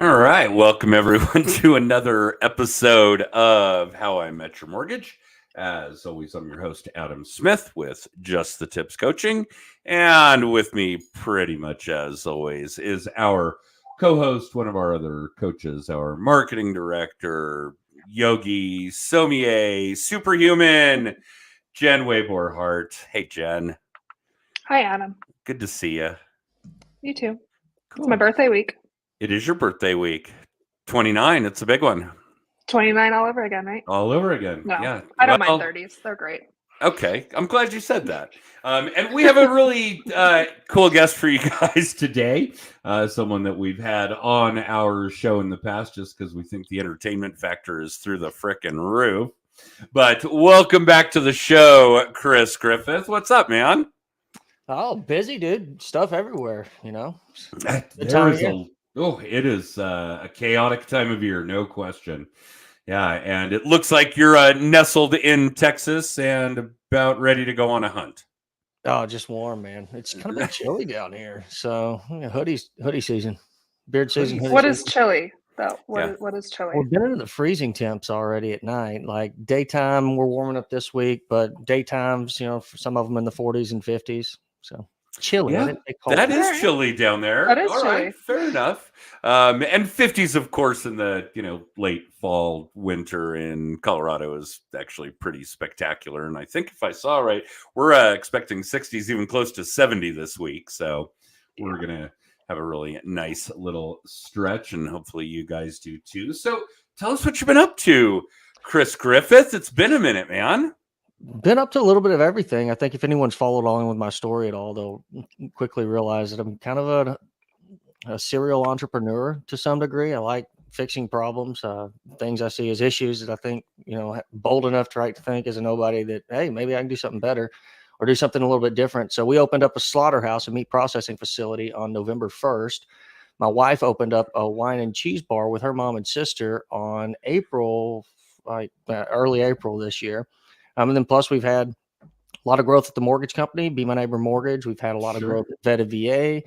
All right, welcome everyone to another episode of How I Met Your Mortgage. As always, I'm your host, Adam Smith, with Just the Tips Coaching. And with me, pretty much as always, is our co host, one of our other coaches, our marketing director, Yogi Somie, superhuman, Jen Wayborhart. Hey, Jen. Hi, Adam. Good to see you. You too. Cool. It's my birthday week. It is your birthday week. 29. It's a big one. 29 all over again, right? All over again. No, Yeah. I don't mind 30s. They're great. Okay. I'm glad you said that. And we have a really cool guest for you guys today. Someone that we've had on our show in the past just because we think the entertainment factor is through the frickin' roof. But welcome back to the show, Chris Griffith. What's up, man? Oh, busy, dude. Stuff everywhere, you know. It is a chaotic time of year, no question. Yeah, and it looks like you're nestled in Texas and about ready to go on a hunt. Oh, just warm, man. It's kind of been chilly down here, so hoodie season, beard season. What is chilly though? What is chilly? We've been into the freezing temps already at night. Like daytime, we're warming up this week, but daytimes, for some of them in the 40s and 50s. So chilly. Yeah, that is chilly down there. That is all chilly. Right, fair enough. And 50s, of course, in the late fall, winter in Colorado is actually pretty spectacular. And I think if I saw right, we're expecting 60s, even close to 70 this week. So we're gonna have a really nice little stretch, and hopefully you guys do too. So tell us what you've been up to, Chris Griffith. It's been a minute, man. Been up to a little bit of everything. I think if anyone's followed along with my story at all, they'll quickly realize that I'm kind of a serial entrepreneur to some degree. I like fixing problems, things I see as issues that I think, bold enough to think as a nobody that, hey, maybe I can do something better or do something a little bit different. So we opened up a slaughterhouse, a meat processing facility on November 1st. My wife opened up a wine and cheese bar with her mom and sister on early April this year. And then plus we've had a lot of growth at the mortgage company, Be My Neighbor Mortgage. We've had a lot of growth at Vetted VA.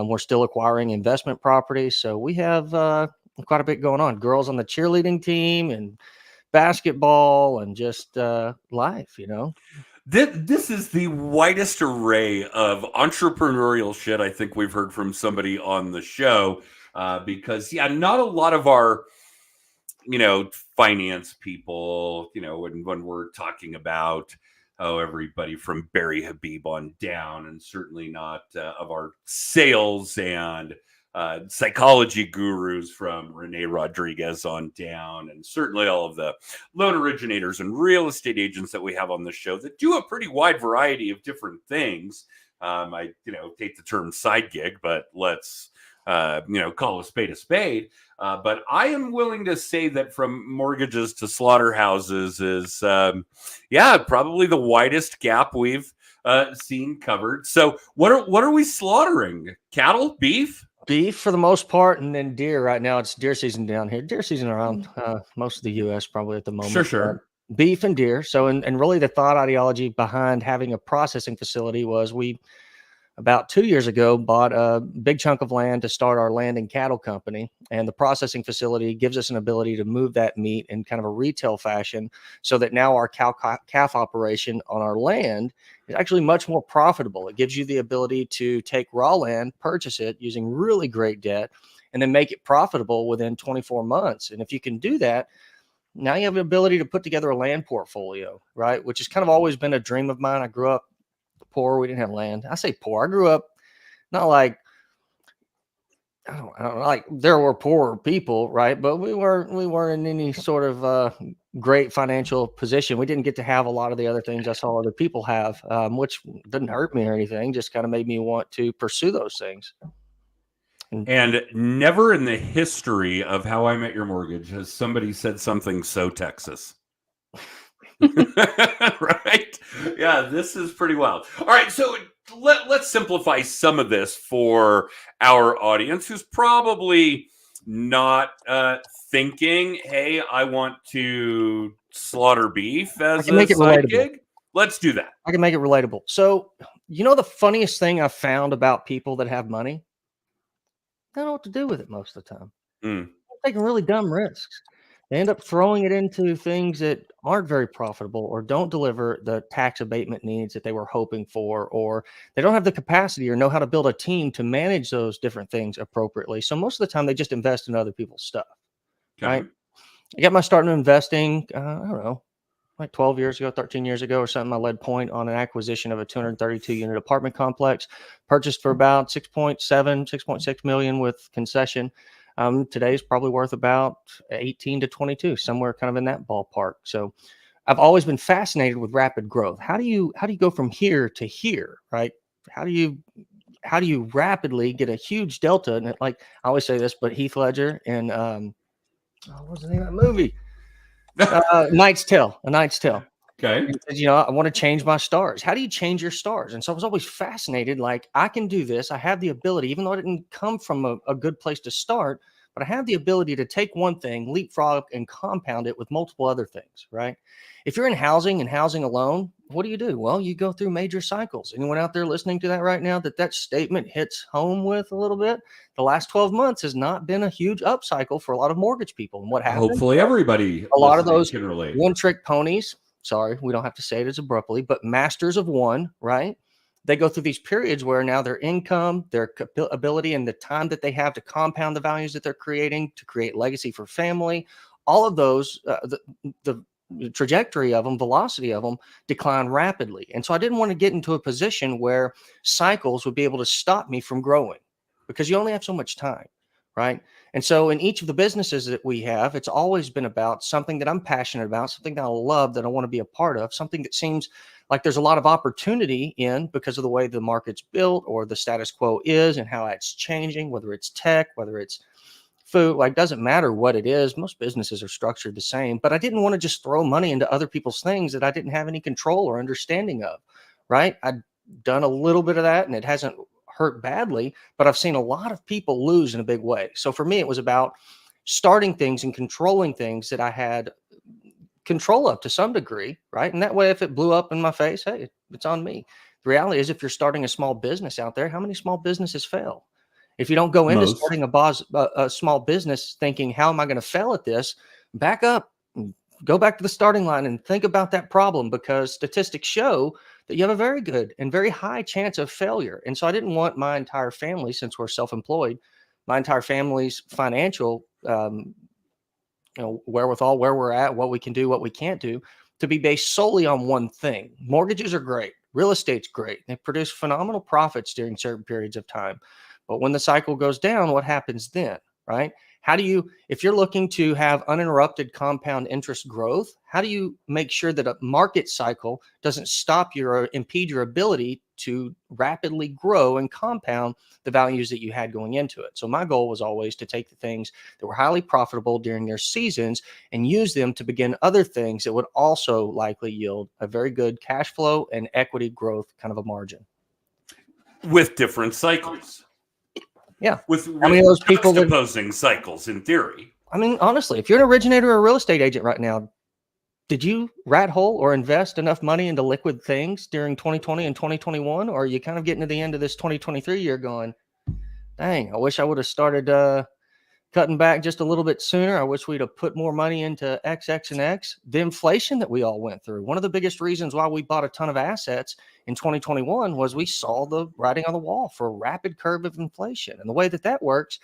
We're still acquiring investment properties. So we have quite a bit going on. Girls on the cheerleading team and basketball and just life, This is the widest array of entrepreneurial shit I think we've heard from somebody on the show because, not a lot of our finance people, when we're talking about, everybody from Barry Habib on down, and certainly not of our sales and psychology gurus from Rene Rodriguez on down, and certainly all of the loan originators and real estate agents that we have on the show that do a pretty wide variety of different things. I hate the term side gig, but let's call a spade a spade. But I am willing to say that from mortgages to slaughterhouses is, probably the widest gap we've seen covered. So what are we slaughtering? Cattle, beef? Beef for the most part, and then deer. Right now, it's deer season down here. Deer season around most of the U.S. probably at the moment. Sure. Beef and deer. So, and really the thought ideology behind having a processing facility was we, about 2 years ago, bought a big chunk of land to start our land and cattle company. And the processing facility gives us an ability to move that meat in kind of a retail fashion so that now our calf operation on our land is actually much more profitable. It gives you the ability to take raw land, purchase it using really great debt, and then make it profitable within 24 months. And if you can do that, now you have the ability to put together a land portfolio, right? Which has kind of always been a dream of mine. I grew up poor. We didn't have land. I say poor. I grew up not like, I don't know, like there were poor people, right? But we weren't in any sort of great financial position. We didn't get to have a lot of the other things I saw other people have, which didn't hurt me or anything, just kind of made me want to pursue those things. And never in the history of How I Met Your Mortgage has somebody said something so Texas. Right? Yeah, this is pretty wild. All right, so let's simplify some of this for our audience who's probably not thinking, hey, I want to slaughter beef as a side gig. Let's do that. I can make it relatable. So, the funniest thing I found about people that have money? They don't know what to do with it most of the time. taking really dumb risks. They end up throwing it into things that aren't very profitable or don't deliver the tax abatement needs that they were hoping for, or they don't have the capacity or know how to build a team to manage those different things appropriately. So most of the time they just invest in other people's stuff, right? I got my start in investing, I don't know, like 12 years ago, 13 years ago or something. I led Point on an acquisition of a 232 unit apartment complex, purchased for about 6.6 million with concession. Today's probably worth about 18 to 22, somewhere kind of in that ballpark. So I've always been fascinated with rapid growth. How do you go from here to here, right? How do you rapidly get a huge delta? And like I always say this, but Heath Ledger and what's the name of that movie? Knight's Tale, A Knight's Tale. Okay. And says, I want to change my stars. How do you change your stars? And so I was always fascinated. Like, I can do this. I have the ability, even though I didn't come from a good place to start, but I have the ability to take one thing, leapfrog, and compound it with multiple other things, right? If you're in housing and housing alone, what do? Well, you go through major cycles. Anyone out there listening to that right now, that statement hits home with a little bit? The last 12 months has not been a huge up cycle for a lot of mortgage people. And what happens? Hopefully everybody, a lot of those can relate. One-trick ponies, sorry, we don't have to say it as abruptly, but masters of one, right? They go through these periods where now their income, their ability, and the time that they have to compound the values that they're creating to create legacy for family, all of those, the trajectory of them, velocity of them decline rapidly. And so I didn't want to get into a position where cycles would be able to stop me from growing, because you only have so much time, right? And so in each of the businesses that we have, it's always been about something that I'm passionate about, something that I love, that I want to be a part of, something that seems like there's a lot of opportunity in because of the way the market's built or the status quo is and how it's changing, whether it's tech, whether it's food, like, doesn't matter what it is. Most businesses are structured the same, but I didn't want to just throw money into other people's things that I didn't have any control or understanding of, right? I'd done a little bit of that and it hasn't hurt badly, but I've seen a lot of people lose in a big way. So for me, it was about starting things and controlling things that I had control of to some degree, right? And that way, if it blew up in my face, hey, it's on me. The reality is, if you're starting a small business out there, how many small businesses fail? If you don't go into starting a small business thinking, how am I going to fail at this? Back up, go back to the starting line and think about that problem, because statistics show that you have a very good and very high chance of failure. And so I didn't want my entire family, since we're self-employed, my entire family's financial wherewithal, where we're at, what we can do, what we can't do, to be based solely on one thing. Mortgages are great. Real estate's great. They produce phenomenal profits during certain periods of time. But when the cycle goes down, what happens then, right? How do you, if you're looking to have uninterrupted compound interest growth, how do you make sure that a market cycle doesn't stop you or impede your ability to rapidly grow and compound the values that you had going into it? So my goal was always to take the things that were highly profitable during their seasons and use them to begin other things that would also likely yield a very good cash flow and equity growth kind of a margin. With different cycles. Yeah. With how many of those people opposing cycles in theory? I mean, honestly, if you're an originator or a real estate agent right now, did you rat hole or invest enough money into liquid things during 2020 and 2021? Or are you kind of getting to the end of this 2023 year going, dang, I wish I would have started cutting back just a little bit sooner. I wish we'd have put more money into X, X, and X. The inflation that we all went through. One of the biggest reasons why we bought a ton of assets in 2021 was we saw the writing on the wall for a rapid curve of inflation. And the way that works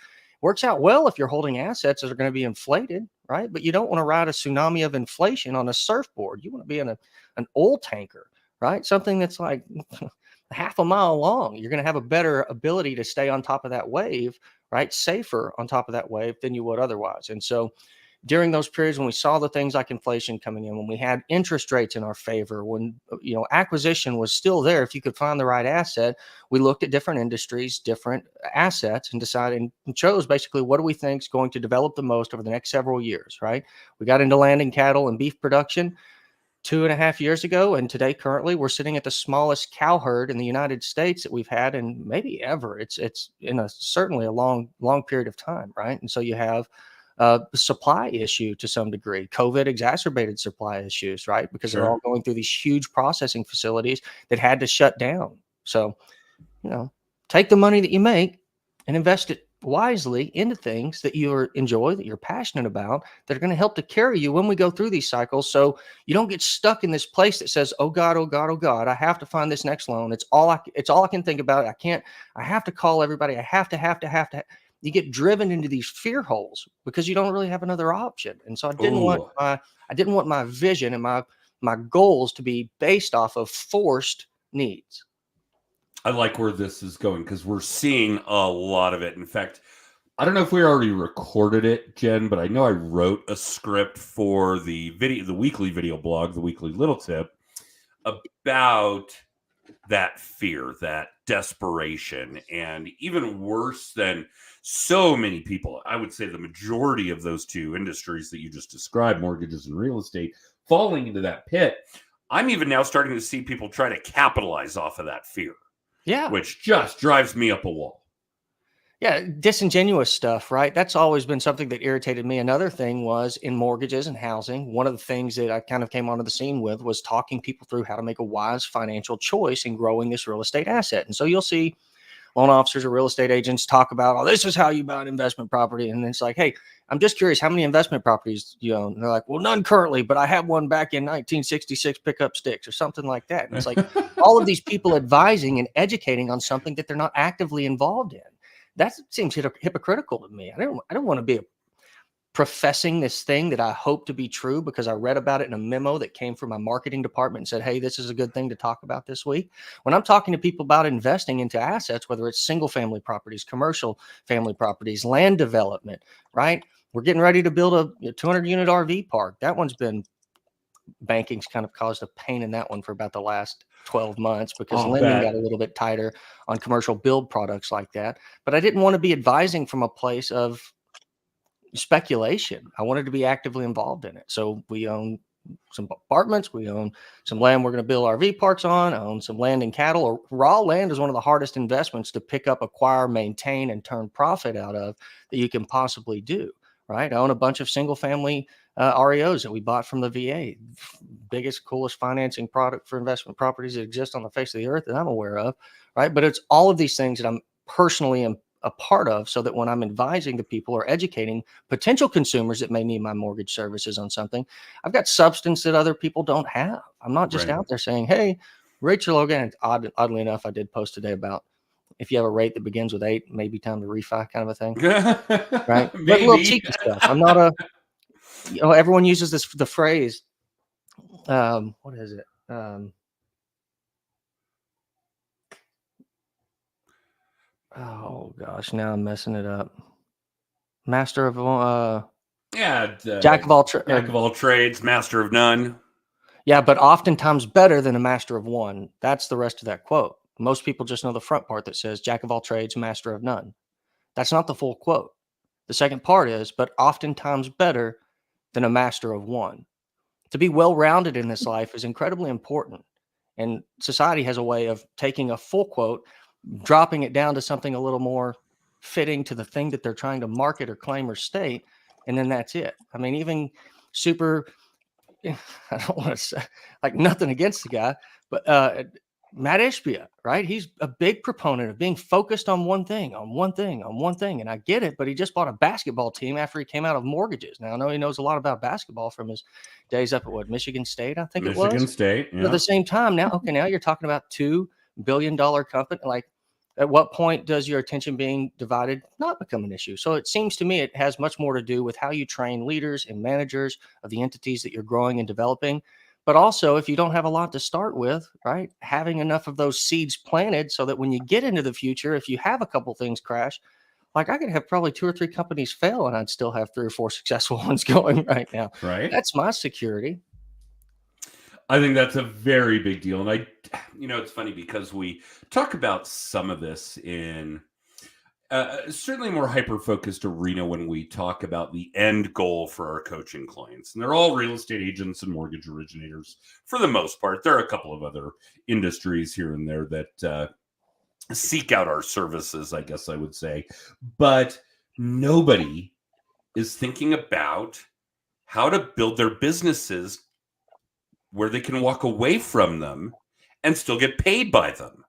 out well if you're holding assets that are going to be inflated, right? But you don't want to ride a tsunami of inflation on a surfboard. You want to be in an oil tanker, right? Something that's like half a mile long. You're going to have a better ability to stay on top of that wave, right? Safer on top of that wave than you would otherwise. And so during those periods when we saw the things like inflation coming in, when we had interest rates in our favor, when acquisition was still there, if you could find the right asset, we looked at different industries, different assets, and decided and chose basically what do we think is going to develop the most over the next several years, right? We got into land and cattle and beef production 2.5 years ago, and today currently we're sitting at the smallest cow herd in the United States that we've had in maybe ever. It's in certainly a long period of time, right? And so you have a supply issue to some degree. COVID exacerbated supply issues, right? Because They're all going through these huge processing facilities that had to shut down. So, take the money that you make and invest it wisely into things that you enjoy, that you're passionate about, that are going to help to carry you when we go through these cycles. So you don't get stuck in this place that says, oh God, oh God, oh God, I have to find this next loan. It's all I can think about. I have to call everybody. I have to. You get driven into these fear holes because you don't really have another option. And so I didn't want my vision and my goals to be based off of forced needs. I like where this is going because we're seeing a lot of it. In fact, I don't know if we already recorded it, Jen, but I know I wrote a script for the weekly video blog, the Weekly Little Tip, about that fear, that desperation, and even worse than so many people, I would say the majority of those two industries that you just described, mortgages and real estate, falling into that pit. I'm even now starting to see people try to capitalize off of that fear. Yeah. Which just drives me up a wall. Yeah, disingenuous stuff, right? That's always been something that irritated me. Another thing was in mortgages and housing. One of the things that I kind of came onto the scene with was talking people through how to make a wise financial choice in growing this real estate asset. And so you'll see loan officers or real estate agents talk about, oh, this is how you buy an investment property. And it's like, hey, I'm just curious, how many investment properties you own? And they're like, well, none currently, but I had one back in 1966, pick up sticks or something like that. And it's like all of these people advising and educating on something that they're not actively involved in. That seems hypocritical to me. I don't want to be professing this thing that I hope to be true because I read about it in a memo that came from my marketing department and said, hey, this is a good thing to talk about this week. When I'm talking to people about investing into assets, whether it's single family properties, commercial family properties, land development, right? We're getting ready to build a 200 unit RV park. That one's been, banking's kind of caused a pain in that one for about the last 12 months because lending got a little bit tighter on commercial build products like that. But I didn't want to be advising from a place of speculation. I wanted to be actively involved in it. So we own some apartments. We own some land we're going to build RV parks on. I own some land and cattle. Or raw land is one of the hardest investments to pick up, acquire, maintain, and turn profit out of that you can possibly do, right? I own a bunch of single family REOs that we bought from the VA. Biggest, coolest financing product for investment properties that exist on the face of the earth that I'm aware of, right? But it's all of these things that I'm personally a part of, so that when I'm advising the people or educating potential consumers that may need my mortgage services on something, I've got substance that other people don't have. I'm not just out there saying, hey, Rachel Logan. Oddly enough, I did post today about if you have a rate that begins with 8, maybe time to refi, kind of a thing. Right? But a little cheeky stuff. I'm not everyone uses the phrase, what is it? Oh gosh, now I'm messing it up. Master of jack of all trades, master of none. Yeah, but oftentimes better than a master of one. That's the rest of that quote. Most people just know the front part that says jack of all trades, master of none. That's not the full quote. The second part is, but oftentimes better than a master of one. To be well-rounded in this life is incredibly important. And society has a way of taking a full quote, dropping it down to something a little more fitting to the thing that they're trying to market or claim or state. And then that's it. I mean, even super, I don't want to say like nothing against the guy, but Matt Ishbia, right? He's a big proponent of being focused on one thing. And I get it, but he just bought a basketball team after he came out of mortgages. Now, I know he knows a lot about basketball from his days up at Michigan State, I think it was. Michigan State, yeah. But at the same time, now you're talking about $2 billion company. Like, at what point does your attention being divided not become an issue? So it seems to me it has much more to do with how you train leaders and managers of the entities that you're growing and developing. But also, if you don't have a lot to start with, right, having enough of those seeds planted so that when you get into the future, if you have a couple things crash, like I could have probably 2 or 3 companies fail and I'd still have 3 or 4 successful ones going right now. Right. That's my security. I think that's a very big deal. And it's funny because we talk about some of this in certainly more hyper-focused arena when we talk about the end goal for our coaching clients. And they're all real estate agents and mortgage originators for the most part. There are a couple of other industries here and there that seek out our services, I guess I would say. But nobody is thinking about how to build their businesses where they can walk away from them and still get paid by them.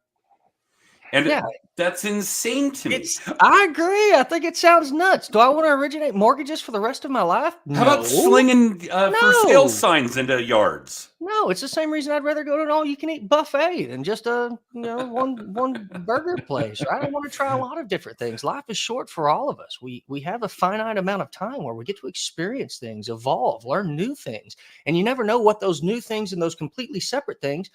And Yeah. that's insane to me. I agree. I think it sounds nuts. Do I want to originate mortgages for the rest of my life? How about slinging for sale signs into yards? No, it's the same reason I'd rather go to an all-you-can-eat buffet than just a one burger place. Right? I want to try a lot of different things. Life is short for all of us. We have a finite amount of time where we get to experience things, evolve, learn new things, and you never know what those new things and those completely separate things,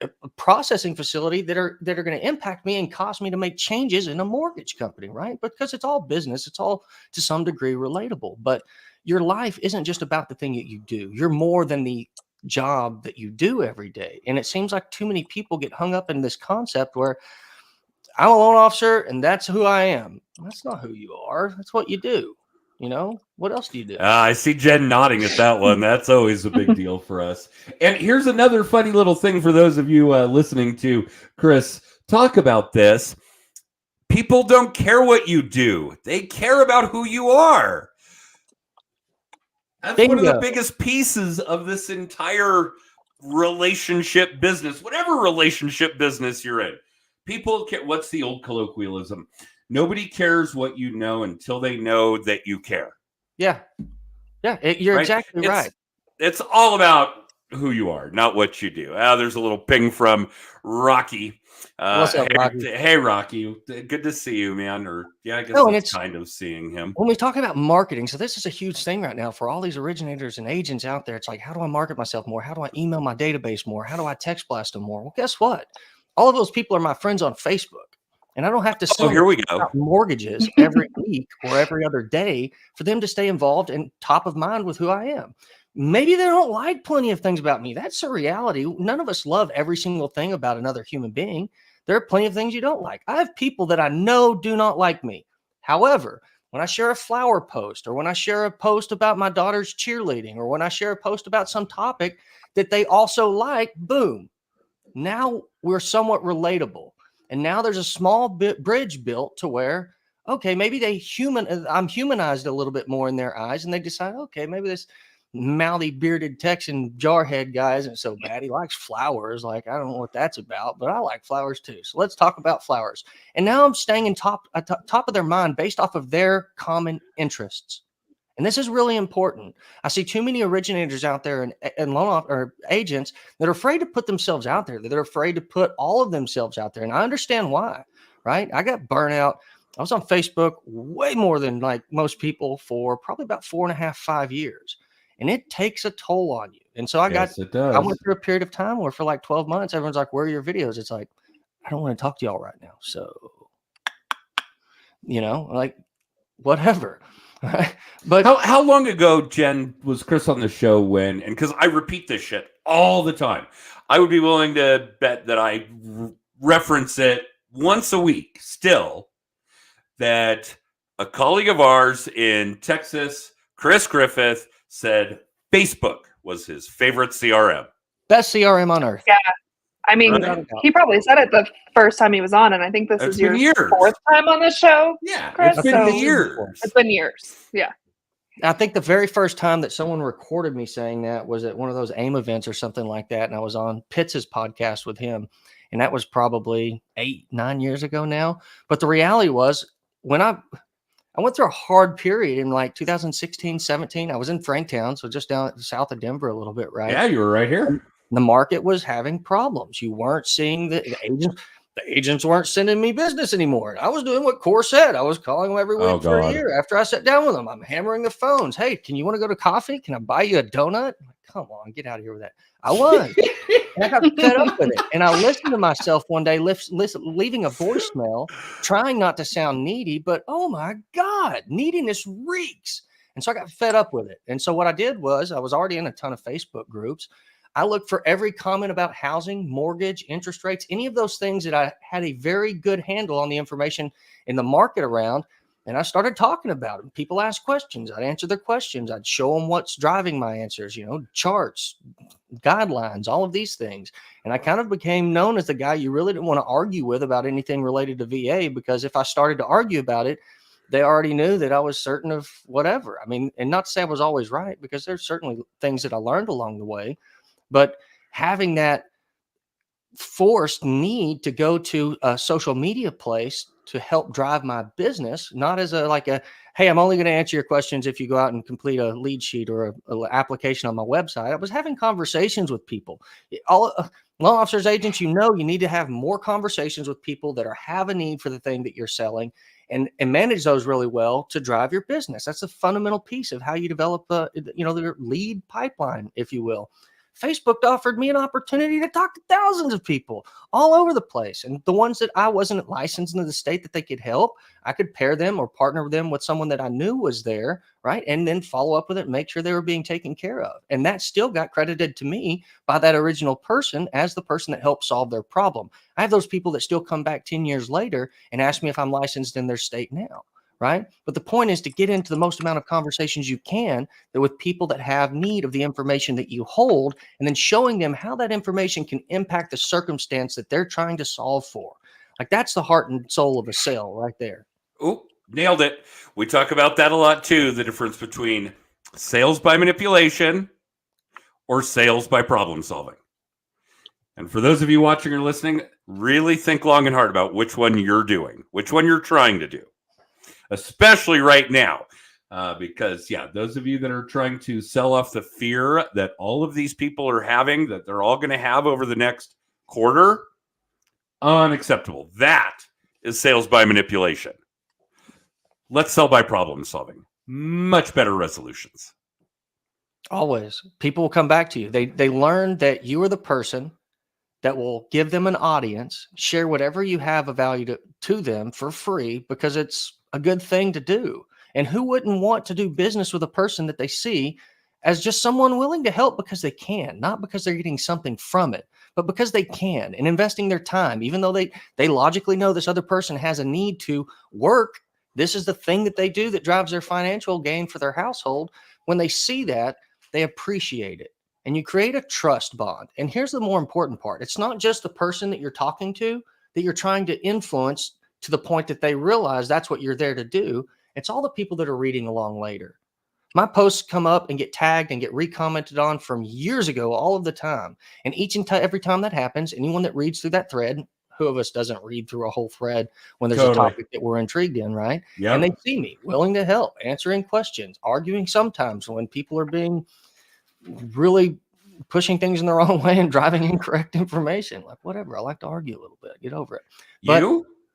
a processing facility that are going to impact me and cause me to make changes in a mortgage company, right? Because it's all business, it's all to some degree relatable. But your life isn't just about the thing that you do. You're more than the job that you do every day. And it seems like too many people get hung up in this concept where I'm a loan officer and that's who I am. That's not who you are. That's what you do. What else do you do? I see Jen nodding at that one. That's always a big deal for us. And here's another funny little thing for those of you listening to Chris talk about this. People don't care what you do. They care about who you are. That's one of the biggest pieces of this entire relationship business, whatever relationship business you're in. People care. What's the old colloquialism? Nobody cares what you know until they know that you care. Yeah. Yeah, you're exactly right. It's all about who you are, not what you do. There's a little ping from Rocky. What's up, Rocky? Hey, Rocky. Good to see you, man. Or I guess it's kind of seeing him. When we talk about marketing, so this is a huge thing right now for all these originators and agents out there. It's like, how do I market myself more? How do I email my database more? How do I text blast them more? Well, guess what? All of those people are my friends on Facebook. And I don't have to sell mortgages every week or every other day for them to stay involved and top of mind with who I am. Maybe they don't like plenty of things about me. That's a reality. None of us love every single thing about another human being. There are plenty of things you don't like. I have people that I know do not like me. However, when I share a flower post or when I share a post about my daughter's cheerleading or when I share a post about some topic that they also like, boom, now we're somewhat relatable. And now there's a small bridge built to where, okay, maybe I'm humanized a little bit more in their eyes. And they decide, okay, maybe this mouthy bearded Texan jarhead guy isn't so bad. He likes flowers. Like, I don't know what that's about, but I like flowers too. So let's talk about flowers. And now I'm staying top of their mind based off of their common interests. And this is really important. I see too many originators out there and loan or agents that are afraid to put themselves out there, that are afraid to put all of themselves out there. And I understand why, right? I got burnout. I was on Facebook way more than like most people for probably about 4.5, 5 years. And it takes a toll on you. And so I went through a period of time where for like 12 months, everyone's like, where are your videos? It's like, I don't want to talk to y'all right now. So, like whatever. But how long ago, Jen, was Chris on the show when, and because I repeat this shit all the time, I would be willing to bet that I reference it once a week still, that a colleague of ours in Texas, Chris Griffith, said Facebook was his favorite CRM. Best CRM on earth. Yeah. I mean, he probably said it the first time he was on, and I think this is your fourth time on the show. Yeah, Chris, it's been years. It's been years. Yeah. I think the very first time that someone recorded me saying that was at one of those AIM events or something like that, and I was on Pitts's podcast with him, and that was probably 8-9 years ago now. But the reality was, when I went through a hard period in like 2016, 17. I was in Franktown, so just down south of Denver a little bit, right? Yeah, you were right here. The market was having problems. You weren't seeing the agents weren't sending me business anymore. I was doing what Core said. I was calling them every week for a year. After I sat down with them, I'm hammering the phones. Hey, can you want to go to coffee? Can I buy you a donut? Come on, get out of here with that. I was. And I got fed up with it. And I listened to myself one day, leaving a voicemail, trying not to sound needy, but oh my God, neediness reeks. And so I got fed up with it. And so what I did was I was already in a ton of Facebook groups. I looked for every comment about housing, mortgage, interest rates, any of those things that I had a very good handle on the information in the market around. And I started talking about it. People asked questions. I'd answer their questions. I'd show them what's driving my answers, charts, guidelines, all of these things. And I kind of became known as the guy you really didn't want to argue with about anything related to VA, because if I started to argue about it, they already knew that I was certain of whatever. I mean, and not to say I was always right, because there's certainly things that I learned along the way. But having that forced need to go to a social media place to help drive my business, not as hey, I'm only going to answer your questions if you go out and complete a lead sheet or a application on my website. I was having conversations with people. All loan officers, agents, you need to have more conversations with people that have a need for the thing that you're selling, and manage those really well to drive your business. That's a fundamental piece of how you develop their lead pipeline, if you will. Facebook offered me an opportunity to talk to thousands of people all over the place. And the ones that I wasn't licensed in the state that they could help, I could pair them or partner them with someone that I knew was there, right? And then follow up with it and make sure they were being taken care of. And that still got credited to me by that original person as the person that helped solve their problem. I have those people that still come back 10 years later and ask me if I'm licensed in their state now. Right. But the point is to get into the most amount of conversations you can with people that have need of the information that you hold, and then showing them how that information can impact the circumstance that they're trying to solve for. Like, that's the heart and soul of a sale right there. Oh, nailed it. We talk about that a lot too. The difference between sales by manipulation or sales by problem solving. And for those of you watching or listening, really think long and hard about which one you're doing, which one you're trying to do. Especially right now, because, those of you that are trying to sell off the fear that all of these people are having, that they're all going to have over the next quarter, unacceptable. That is sales by manipulation. Let's sell by problem solving. Much better resolutions. Always. People will come back to you. They learn that you are the person that will give them an audience, share whatever you have of value to them for free, because it's a good thing to do. And who wouldn't want to do business with a person that they see as just someone willing to help because they can, not because they're getting something from it, but because they can, and investing their time, even though they logically know this other person has a need to work. This is the thing that they do that drives their financial gain for their household. When they see that, they appreciate it. And you create a trust bond. And here's the more important part. It's not just the person that you're talking to that you're trying to influence to the point that they realize that's what you're there to do. It's all the people that are reading along later. My posts come up and get tagged and get recommented on from years ago all of the time. And every time that happens, anyone that reads through that thread, who of us doesn't read through a whole thread when there's a topic that we're intrigued in, right? Yep. And they see me willing to help, answering questions, arguing sometimes when people are being really pushing things in the wrong way and driving incorrect information. Like, whatever. I like to argue a little bit. Get over it. But,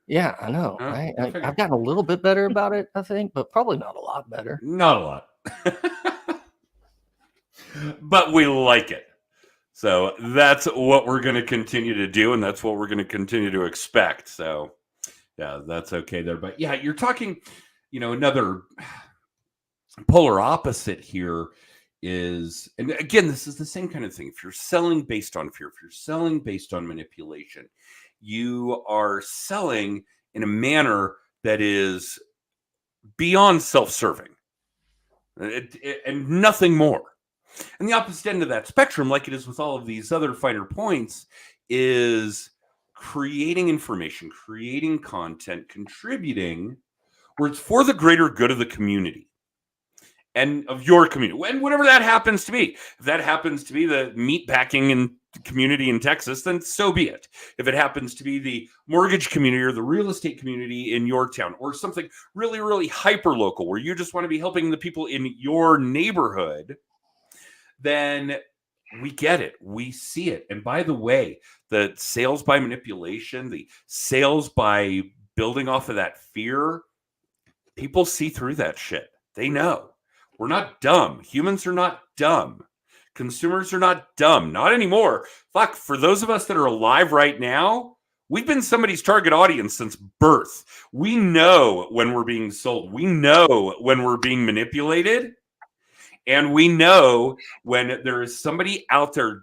yeah, I know. Right? I've gotten a little bit better about it, I think, but probably not a lot better. Not a lot. But we like it. So that's what we're going to continue to do, and that's what we're going to continue to expect. So, that's okay there. But, you're talking, another polar opposite here is, and again, this is the same kind of thing. If you're selling based on fear, if you're selling based on manipulation, you are selling in a manner that is beyond self-serving and nothing more. And the opposite end of that spectrum, like it is with all of these other finer points, is creating information, creating content, contributing where it's for the greater good of the community and of your community. And whatever that happens to be. If that happens to be the meat packing community in Texas, then so be it. If it happens to be the mortgage community or the real estate community in your town, or something really, really hyper local where you just want to be helping the people in your neighborhood, then we get it. We see it. And by the way, the sales by manipulation, the sales by building off of that fear, people see through that shit. They know. We're not dumb. Humans are not dumb. Consumers are not dumb. Not anymore. Fuck, for those of us that are alive right now, we've been somebody's target audience since birth. We know when we're being sold. We know when we're being manipulated. And we know when there is somebody out there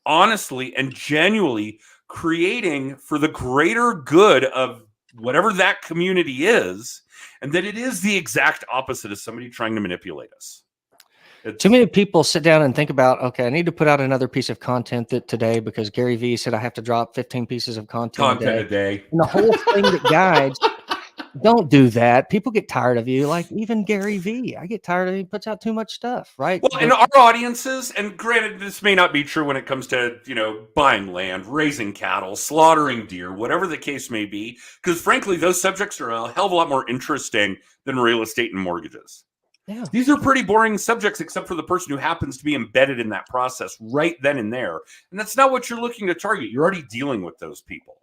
honestly and genuinely creating for the greater good of whatever that community is, and that it is the exact opposite of somebody trying to manipulate us. Too many people sit down and think about, okay, I need to put out another piece of content today because Gary Vee said I have to drop 15 pieces of content a day. And the whole thing that guides Don't do that. People get tired of you. Like even Gary Vee, I get tired of he puts out too much stuff, right? Well, and our audiences, and granted, this may not be true when it comes to, buying land, raising cattle, slaughtering deer, whatever the case may be, because frankly, those subjects are a hell of a lot more interesting than real estate and mortgages. Yeah. These are pretty boring subjects, except for the person who happens to be embedded in that process right then and there. And that's not what you're looking to target. You're already dealing with those people.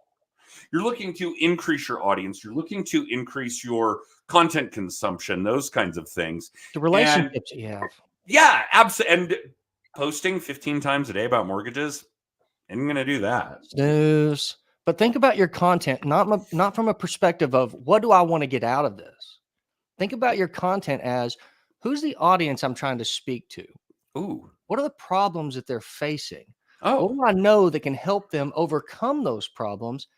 You're looking to increase your audience. You're looking to increase your content consumption, those kinds of things. The relationships you have. Yeah, absolutely. And posting 15 times a day about mortgages, I'm going to do that. News. But think about your content, not from a perspective of what do I want to get out of this? Think about your content as who's the audience I'm trying to speak to? Ooh. What are the problems that they're facing? Oh. What do I know that can help them overcome those problems?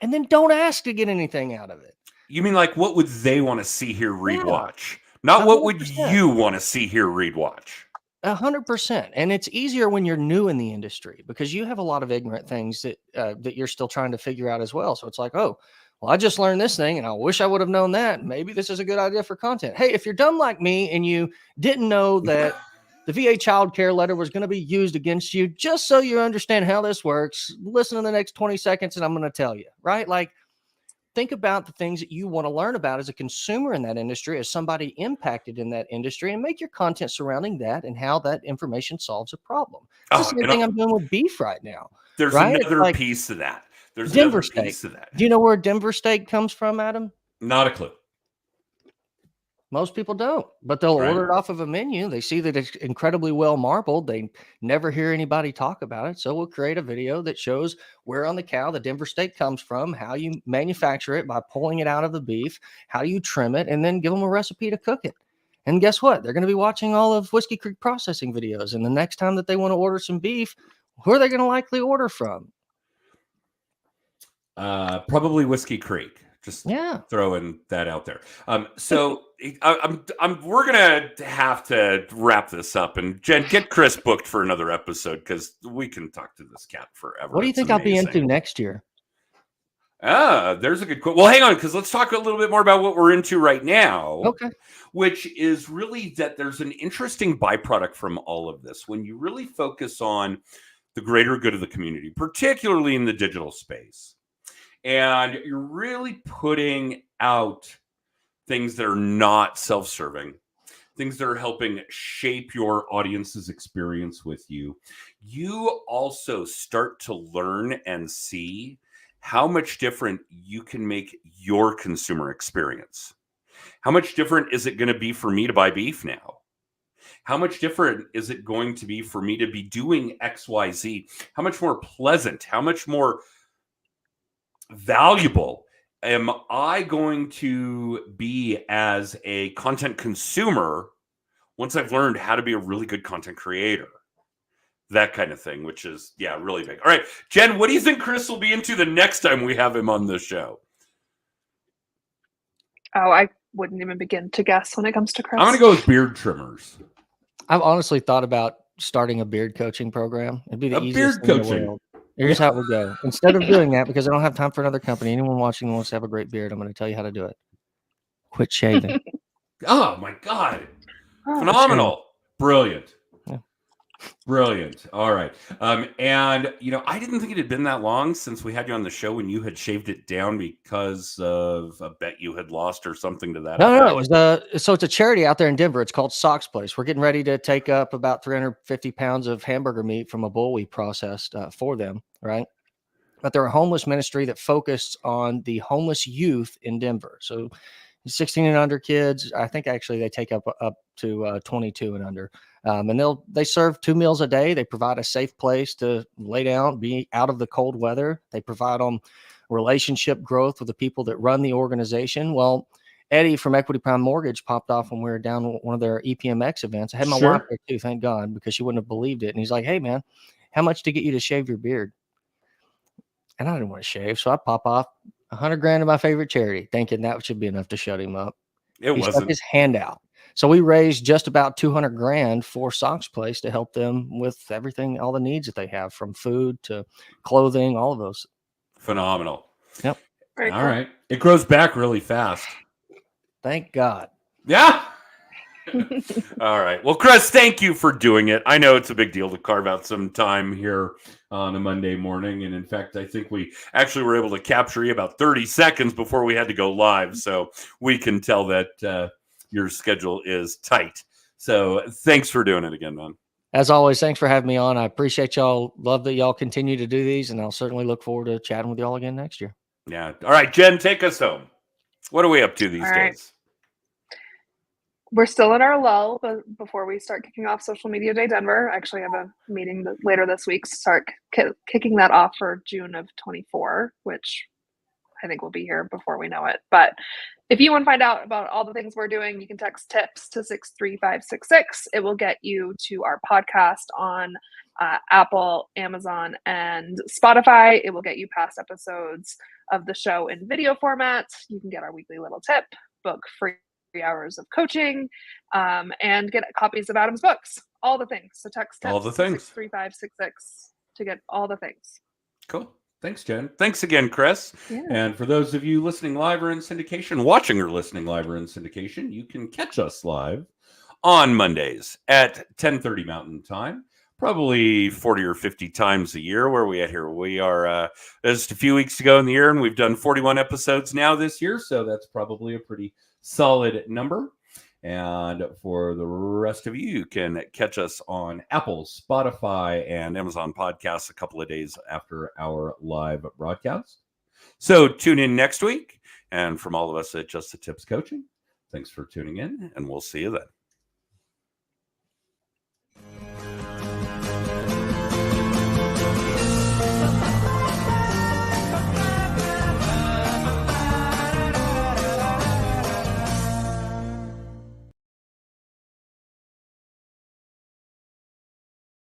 And then don't ask to get anything out of it. You mean like what would they want to see, hear, read, watch? Not 100%. What would you want to see, hear, read, watch? 100%. And it's easier when you're new in the industry because you have a lot of ignorant things that you're still trying to figure out as well. So it's like, oh, well, I just learned this thing and I wish I would have known that. Maybe this is a good idea for content. Hey, if you're dumb like me and you didn't know that the VA child care letter was going to be used against you, just so you understand how this works, listen to the next 20 seconds and I'm going to tell you, right? Like, think about the things that you want to learn about as a consumer in that industry, as somebody impacted in that industry, and make your content surrounding that and how that information solves a problem. That's the same thing I'm doing with beef right now. There's another piece to that. There's Denver another piece to that. Do you know where Denver steak comes from, Adam? Not a clue. Most people don't, but they'll order it off of a menu. They see that it's incredibly well marbled. They never hear anybody talk about it. So we'll create a video that shows where on the cow the Denver steak comes from, how you manufacture it by pulling it out of the beef, how you trim it, and then give them a recipe to cook it. And guess what? They're going to be watching all of Whiskey Creek processing videos. And the next time that they want to order some beef, who are they going to likely order from? Probably Whiskey Creek. Just throwing that out there. So we're gonna have to wrap this up, and Jen, get Chris booked for another episode because we can talk to this cat forever. What do you think I'll be into next year? There's a good quote. Well, hang on, because let's talk a little bit more about what we're into right now. Okay. Which is really that there's an interesting byproduct from all of this when you really focus on the greater good of the community, particularly in the digital space. And you're really putting out things that are not self-serving, things that are helping shape your audience's experience with you. You also start to learn and see how much different you can make your consumer experience. How much different is it going to be for me to buy beef now? How much different is it going to be for me to be doing XYZ? How much more pleasant? How much more valuable am I going to be as a content consumer once I've learned how to be a really good content creator? That kind of thing, which is, really big. All right, Jen, what do you think Chris will be into the next time we have him on the show? Oh, I wouldn't even begin to guess when it comes to Chris. I'm going to go with beard trimmers. I've honestly thought about starting a beard coaching program. It'd be the easiest thing in the world. Here's how it would go. Instead of doing that, because I don't have time for another company, anyone watching wants to have a great beard, I'm going to tell you how to do it. Quit shaving. Oh, my God. Phenomenal. Brilliant. Yeah. Brilliant. All right. And, I didn't think it had been that long since we had you on the show when you had shaved it down because of a bet you had lost or something to that. No, it was so it's a charity out there in Denver. It's called Sox Place. We're getting ready to take up about 350 pounds of hamburger meat from a bull we processed for them, right? But they're a homeless ministry that focused on the homeless youth in Denver. So 16 and under kids, I think actually they take up to 22 and under. And they serve 2 meals a day. They provide a safe place to lay down, be out of the cold weather. They provide them relationship growth with the people that run the organization. Well, Eddie from Equity Prime Mortgage popped off when we were down one of their EPMX events. I had my wife there too, thank God, because she wouldn't have believed it. And he's like, "Hey man, how much to get you to shave your beard?" And I didn't want to shave, so I pop off $100,000 to my favorite charity, thinking that should be enough to shut him up. He stuck his hand out. So we raised just about $200,000 for Sox Place to help them with everything, all the needs that they have, from food to clothing, all of those. Phenomenal. Yep. Very All cool. right. It grows back really fast. Thank God. Yeah. All right. Well, Chris, thank you for doing it. I know it's a big deal to carve out some time here on a Monday morning. And in fact, I think we actually were able to capture you about 30 seconds before we had to go live. So we can tell that your schedule is tight. So thanks for doing it again, man. As always, thanks for having me on. I appreciate y'all. Love that y'all continue to do these, and I'll certainly look forward to chatting with y'all again next year. Yeah. All right, Jen, take us home. What are we up to these days? We're still in our lull, but before we start kicking off Social Media Day Denver, I actually have a meeting later this week to start kicking that off for June of 24, which I think will be here before we know it. But if you want to find out about all the things we're doing, you can text TIPS to 63566. It will get you to our podcast on Apple, Amazon, and Spotify. It will get you past episodes of the show in video format. You can get our weekly little tip, book free 3 hours of coaching, and get copies of Adam's books. All the things. So text all the things 63566 to get all the things. Cool. Thanks, Jen. Thanks again, Chris. Yeah. And for those of you listening live or in syndication, watching or listening live or in syndication, you can catch us live on Mondays at 10:30 Mountain Time. Probably 40 or 50 times a year. Where are we at here? We are just a few weeks to go in the year, and we've done 41 episodes now this year. So that's probably a pretty solid number. And for the rest of you, you can catch us on Apple, Spotify, and Amazon Podcasts a couple of days after our live broadcast. So tune in next week. And from all of us at Just the Tips Coaching, thanks for tuning in, and we'll see you then.